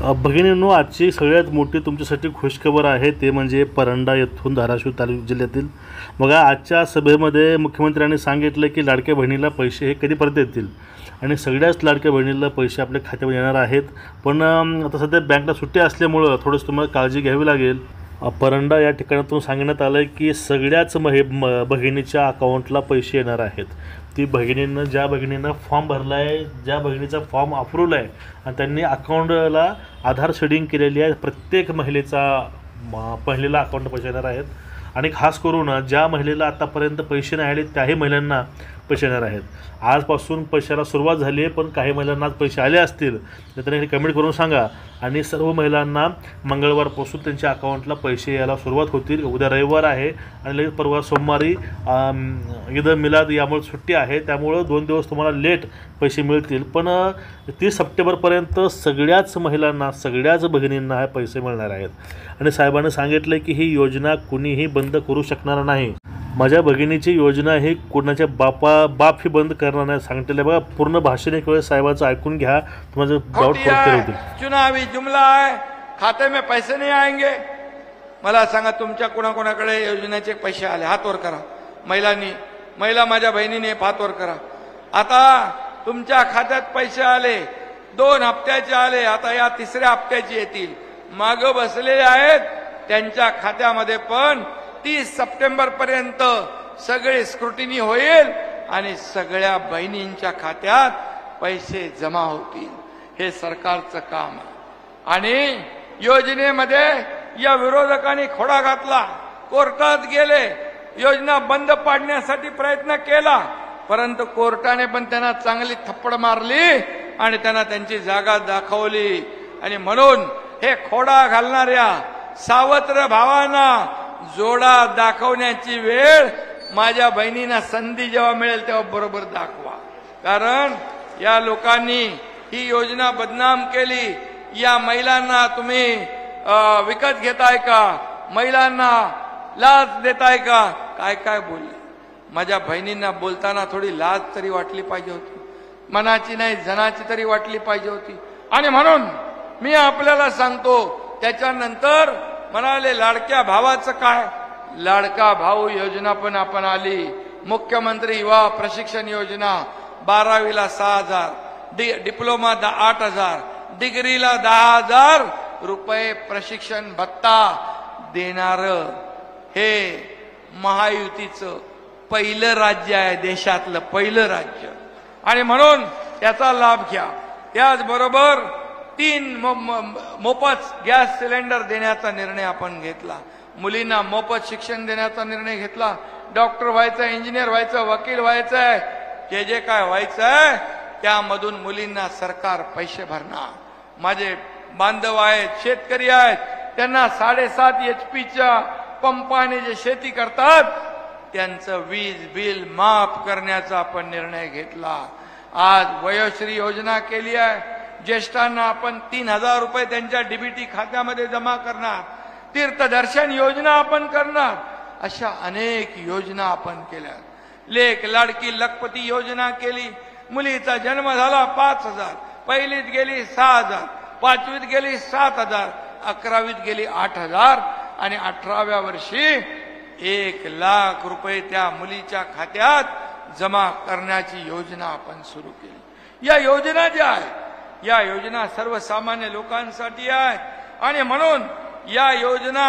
भगिनींनो, आजची सगळ्यात मोठी तुमच्यासाठी खुशखबर आहे ते म्हणजे परंडा येथून धाराशिव जिल्ह्यातील बघा, आजच्या सभेमध्ये मुख्यमंत्र्यांनी सांगितलं की लाडक्या बहिणीला पैसे हे कधी परत येतील आणि सगळ्याच लाडक्या बहिणीला पैसे आपल्या खात्यामध्ये येणार आहेत। पण आता सध्या बँकला सुट्टी असल्यामुळे थोडंसं तुम्हाला काळजी घ्यावी लागेल। परंडा या ठिकाणातून सांगण्यात आलं की सगळ्याच बहिणीच्या अकाउंटला पैसे येणार आहेत। ती भगिनींना, ज्या भगिनींना फॉर्म भरला आहे, ज्या भगिनीचा फॉर्म अप्रूव्हल आहे आणि त्यांनी अकाउंटला आधार शेडिंग केलेली आहे, प्रत्येक महिलेचा पहिलेला अकाउंट पैसे येणार आहेत। आणि खास करून ज्या महिलेला आतापर्यंत पैसे नाही आले त्याही महिलांना पैसे येणार आहेत। आजपासून पैशाला सुरुवात झाली आहे, पण काही महिलांना आज पैसे आले असतील तर त्यांनी कमेंट करून सांगा आणि सर्व महिलांना मंगळवारपासून त्यांच्या अकाउंटला पैसे यायला सुरुवात होतील। उद्या रविवार आहे आणि लगेच परवा सोमवारी ईद मिलाद यामुळे सुट्टी आहे, त्यामुळे 2 दिवस तुम्हाला लेट पैसे मिळतील। पण 30 सप्टेंबरपर्यंत सगळ्याच महिलांना, सगळ्याच भगिनींना हे पैसे मिळणार आहेत आणि साहेबांनी सांगितलं की ही योजना कुणीही बंद करू शकणार नाही। माझ्या भगिनीची योजना ही कोणाच्या बाप ही बंद करणार नाही सांगितलेलं। बघा, पूर्ण भाषण एक वेळ साहेबांचं ऐकून घ्या, तुम्हाला डाऊट क्लिअर होतील। चुनावी जुमला है, खाते में पैसे नहीं आएंगे। मला सांगा, तुमच्या कोणाकोणाकडे योजनेचे पैसे आले? हात वर करा। महिला माझ्या बहिणीने हात वर करा। आता तुमच्या खात्यात पैसे आले, 2 हप्त्याचे आले, आता या 3ऱ्या हप्त्याची येतील। माग बसलेले आहेत त्यांच्या खात्यामध्ये पण 30 सप्टेंबर पर्यंत सगळे स्क्रुटिनी होईल आणि सगळ्या बहिणींच्या खात्यात पैसे जमा होतील। हे सरकारचं काम आहे। आणि योजनेमध्ये या विरोधकांनी खोडा घातला, कोर्टात गेले, योजना बंद पाडण्यासाठी प्रयत्न केला, परंतु कोर्टाने पण त्यांना चांगली थप्पड मारली आणि त्यांना त्यांची जागा दाखवली। आणि म्हणून हे खोडा घालणाऱ्या सावत्र भावांना जोडा दाखवण्याची वेळ माझ्या बहिणींना संधी जेव्हा मिळेल तेव्हा बरोबर दाखवा। कारण या लोकांनी ही योजना बदनाम केली। या महिलांना तुम्ही विकत घेताय का? महिलांना लाच देताय का? काय काय बोलले। माझ्या बहिणींना बोलताना थोडी लाज तरी वाटली पाहिजे होती, मनाची नाही जनाची तरी वाटली पाहिजे होती। आणि म्हणून मी आपल्याला सांगतो, त्याच्यानंतर म्हणाले लाडक्या भावाचं काय? लाडका भाऊ योजना पण आपण आली। मुख्यमंत्री युवा प्रशिक्षण योजना, 12वीला 6,000, डिप्लोमा 8,000, डिग्रीला 10,000 रुपये प्रशिक्षण भत्ता देणार हे महायुतीचं पहिलं राज्य आहे, देशातलं पहिलं राज्य। आणि म्हणून त्याचा लाभ घ्या। त्याचबरोबर 3 मोफत गॅस सिलेंडर देण्याचा निर्णय आपण घेतला। मुलींना मोफत शिक्षण देण्याचा निर्णय घेतला। डॉक्टर व्हायचं, इंजिनियर व्हायचं, वकील व्हायचंय, जे काय व्हायचंय त्यामधून मुलींना सरकार पैसे भरणार। माझे बांधव आहेत, शेतकरी आहेत, त्यांना 7.5 HP पंपाने जे शेती करतात त्यांचं वीज बिल माफ करण्याचा आपण निर्णय घेतला। आज वयोश्री योजना केली आहे। ज्येष्ठांना आपण 3,000 रुपये त्यांच्या डीबीटी खात्यामध्ये जमा करणार। तीर्थदर्शन योजना आपण करणार। अशा अनेक योजना आपण केल्या। लेक लाडकी लखपती योजना केली। मुलीचा जन्म झाला 5,000, पहिलीत गेली 6,000, 5वीत गेली 7,000, 11वीत गेली 8,000 आणि 18व्या वर्षी 1,00,000 रुपये त्या मुलीच्या खात्यात जमा करण्याची योजना आपण सुरू केली। या योजना ज्या आहेत, या योजना सर्वसामान्य लोकांसाठी आहे आणि म्हणून या योजना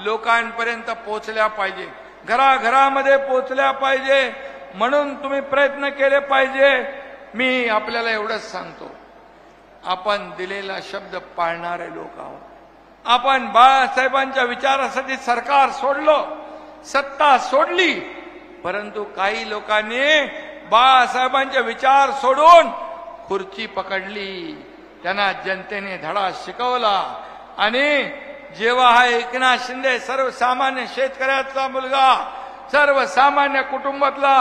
लोकांपर्यंत पोहोचल्या पाहिजे, घराघरामध्ये पोहोचल्या पाहिजे, म्हणून तुम्ही प्रयत्न केले पाहिजे। मी आपल्याला एवढंच सांगतो, आपण दिलेला शब्द पाळणारे लोक आहोत। आपण बाळासाहेबांच्या विचारासाठी सरकार सोडलं, सत्ता सोडली, परंतु काही लोकांनी बाळासाहेबांचे विचार सोडून खुर्ची पकडली। त्यांना जनतेने धडा शिकवला आणि जेव्हा हा एकनाथ शिंदे सर्वसामान्य शेतकऱ्याचा मुलगा, सर्वसामान्य कुटुंबातला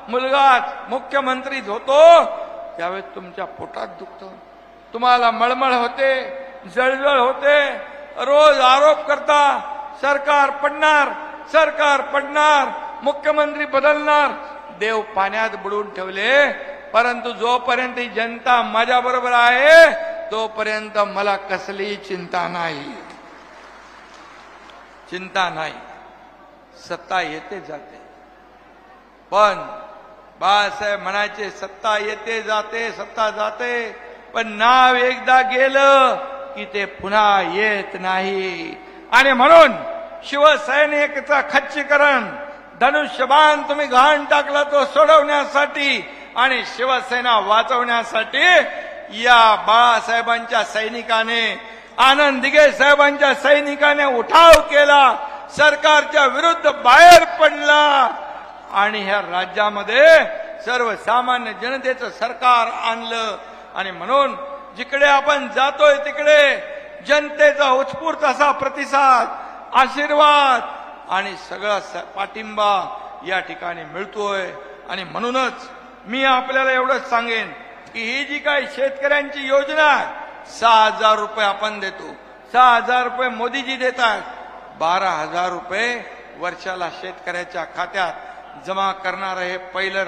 मुलगा मुख्यमंत्री होतो, त्यावेळेस तुमच्या पोटात दुखतं, तुम्हाला मळमळ होते, जळजळ होते, रोज आरोप करता सरकार पडणार, सरकार पडणार, मुख्यमंत्री बदलणार। देव पाण्यात बुडवून ठेवले, परंतु जोपर्यंत जनता माझ्या बरोबर आहे तोपर्यंत मला कसलीही चिंता नाही. चिंता नाही. सत्ता येते जाते, पण बाळासाहेब म्हणायचे सत्ता येते जाते, सत्ता जाते, पण नाव एकदा गेलं की ते पुन्हा येत नाही. आणि म्हणून शिवसैनिकाचा खच्चीकरण, धनुष्यबाण तुम्ही घाण टाकला तो सोडवण्यासाठी आणि शिवसेना वाचवण्यासाठी या बाळासाहेबांच्या सैनिकाने, आनंद दिघे साहेबांच्या सैनिकाने उठाव केला, सरकारच्या विरुद्ध बाहेर पडला आणि ह्या राज्यामध्ये सर्वसामान्य जनतेचं सरकार आणलं. आणि म्हणून जिकडे आपण जातोय तिकडे जनतेचा उत्स्फूर्त असा प्रतिसाद, आशीर्वाद आणि सगळा पाठिंबा या ठिकाणी मिळतोय. आणि म्हणूनच मी आपल्याला एवढंच सांगेन की ही जी काही शेतकऱ्यांची योजना आहे, 6,000 रुपये आपण देतो, 6,000 रुपये मोदीजी देतात, 12,000 रुपये वर्षाला शेतकऱ्याच्या खात्यात जमा करणार हे पहिलं